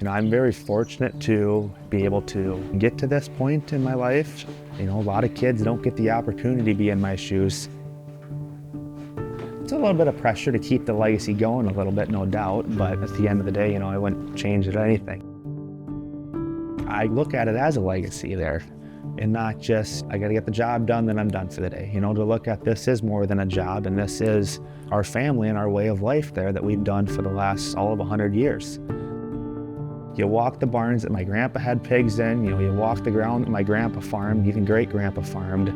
I'm very fortunate to be able to get to this point in my life. A lot of kids don't get the opportunity to be in my shoes. It's a little bit of pressure to keep the legacy going a little bit, no doubt, but at the end of the day, I wouldn't change it or anything. I look at it as a legacy there, and not just, I gotta get the job done, then I'm done for the day. To look at this is more than a job, and this is our family and our way of life there that we've done for the last all of 100 years. You walk the barns that my grandpa had pigs in, you walk the ground that my grandpa farmed, even great-grandpa farmed.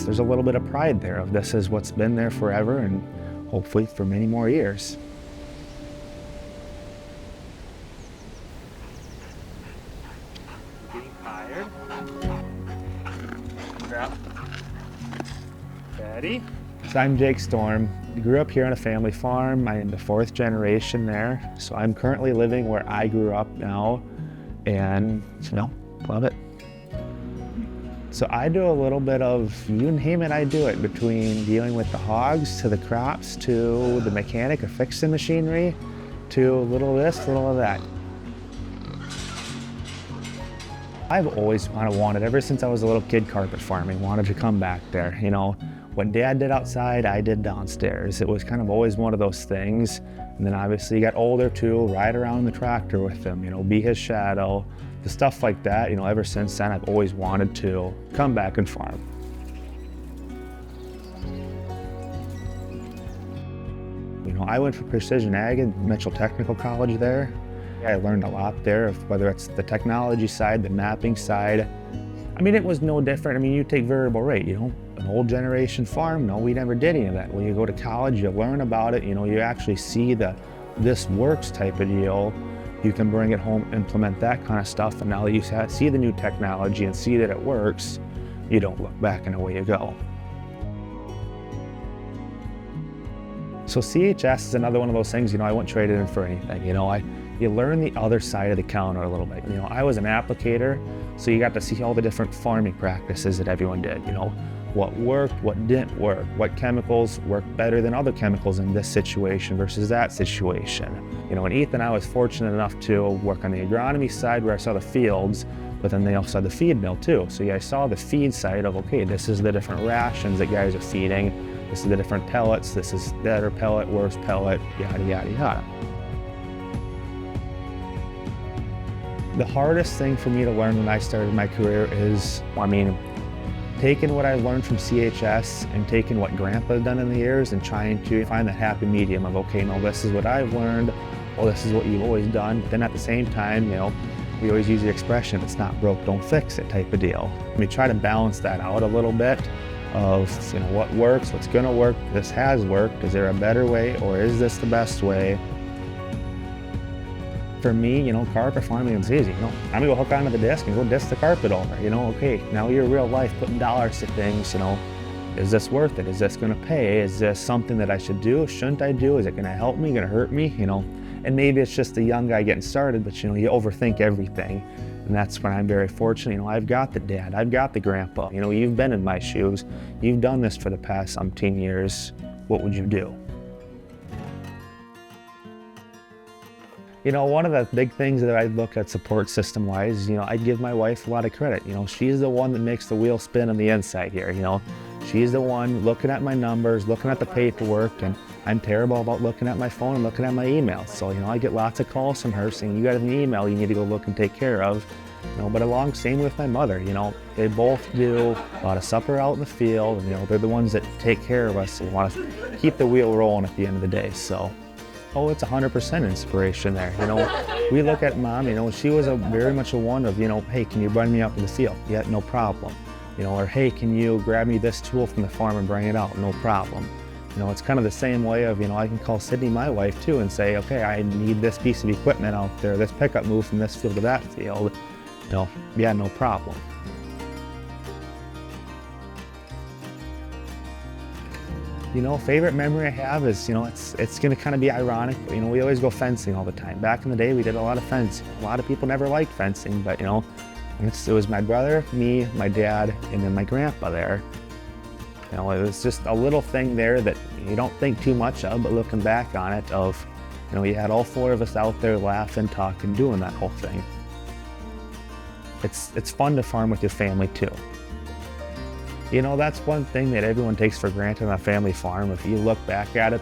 There's a little bit of pride there of this is what's been there forever and hopefully for many more years. Getting tired. Grab. Ready? So I'm Jake Storm. I grew up here on a family farm. I am the 4th generation there. So I'm currently living where I grew up now and, love it. So I do a little bit of, you name it, I do it, between dealing with the hogs to the crops to the mechanic of fixing machinery to a little of this, a little of that. I've always kind of wanted, ever since I was a little kid, carpet farming, wanted to come back there. What Dad did outside, I did downstairs. It was kind of always one of those things. And then obviously got older too, ride around the tractor with him, be his shadow, the stuff like that. Ever since then, I've always wanted to come back and farm. I went for precision ag at Mitchell Technical College there. I learned a lot there, of whether it's the technology side, the mapping side. It was no different. You take variable rate, an old generation farm, no, we never did any of that. When you go to college, you learn about it, you actually see this works type of deal. You can bring it home, implement that kind of stuff, and now that you see the new technology and see that it works, you don't look back and away you go. So CHS is another one of those things, I wouldn't trade it in for anything. You learn the other side of the counter a little bit. I was an applicator, so you got to see all the different farming practices that everyone did. What worked, what didn't work, what chemicals worked better than other chemicals in this situation versus that situation. And Ethan, I was fortunate enough to work on the agronomy side where I saw the fields, but then they also had the feed mill too. So I saw the feed side of, okay, this is the different rations that guys are feeding, this is the different pellets, this is better pellet, worse pellet, yada, yada, yada. The hardest thing for me to learn when I started my career is, taking what I learned from CHS and taking what Grandpa had done in the years and trying to find that happy medium of, okay, no, this is what I've learned, well, this is what you've always done. But then at the same time, we always use the expression, it's not broke, don't fix it type of deal. We try to balance that out a little bit of, what works, what's gonna work, this has worked, is there a better way, or is this the best way? For me, carpet farming is easy. I'm gonna go hook onto the disc and go disc the carpet over. Okay, now you're real life putting dollars to things. Is this worth it? Is this gonna pay? Is this something that I should do? Shouldn't I do? Is it gonna help me? Gonna hurt me? And maybe it's just a young guy getting started, but you overthink everything. And that's when I'm very fortunate. I've got the dad, I've got the grandpa. You've been in my shoes. You've done this for the past umpteen years. What would you do? One of the big things that I look at support system-wise, I'd give my wife a lot of credit. She's the one that makes the wheel spin on the inside here, She's the one looking at my numbers, looking at the paperwork, and I'm terrible about looking at my phone and looking at my emails. So, I get lots of calls from her saying, you got an email you need to go look and take care of. But same with my mother, they both do a lot of supper out in the field, and they're the ones that take care of us and want to keep the wheel rolling at the end of the day, so. Oh, it's 100% inspiration there. We look at Mom, she was very much a one of, hey, can you run me out to the field? Yeah, no problem. Or hey, can you grab me this tool from the farm and bring it out? No problem. It's kind of the same way of, I can call Sydney, my wife, too, and say, okay, I need this piece of equipment out there, this pickup move from this field to that field. Yeah, no problem. Favorite memory I have is, it's going to kind of be ironic, but, we always go fencing all the time. Back in the day, we did a lot of fencing. A lot of people never liked fencing, but, it was my brother, me, my dad, and then my grandpa there. It was just a little thing there that, you don't think too much of, but looking back on it of, you know, you had all 4 of us out there laughing, talking, doing that whole thing. It's fun to farm with your family too. You know, that's one thing that everyone takes for granted on a family farm. If you look back at it,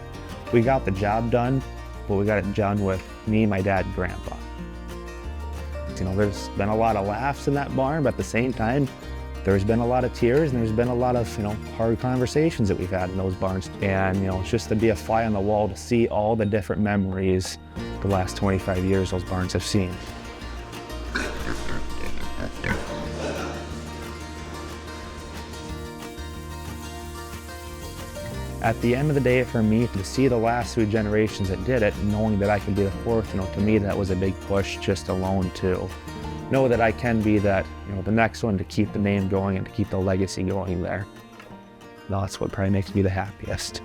we got the job done, but we got it done with me, my dad, and grandpa. You know, there's been a lot of laughs in that barn, but at the same time, there's been a lot of tears and there's been a lot of, you know, hard conversations that we've had in those barns. And, you know, it's just to be a fly on the wall to see all the different memories the last 25 years those barns have seen. At the end of the day, for me, to see the last 3 generations that did it, knowing that I could be the 4th, you know, to me that was a big push just alone to know that I can be that, you know, the next one to keep the name going and to keep the legacy going there. That's what probably makes me the happiest.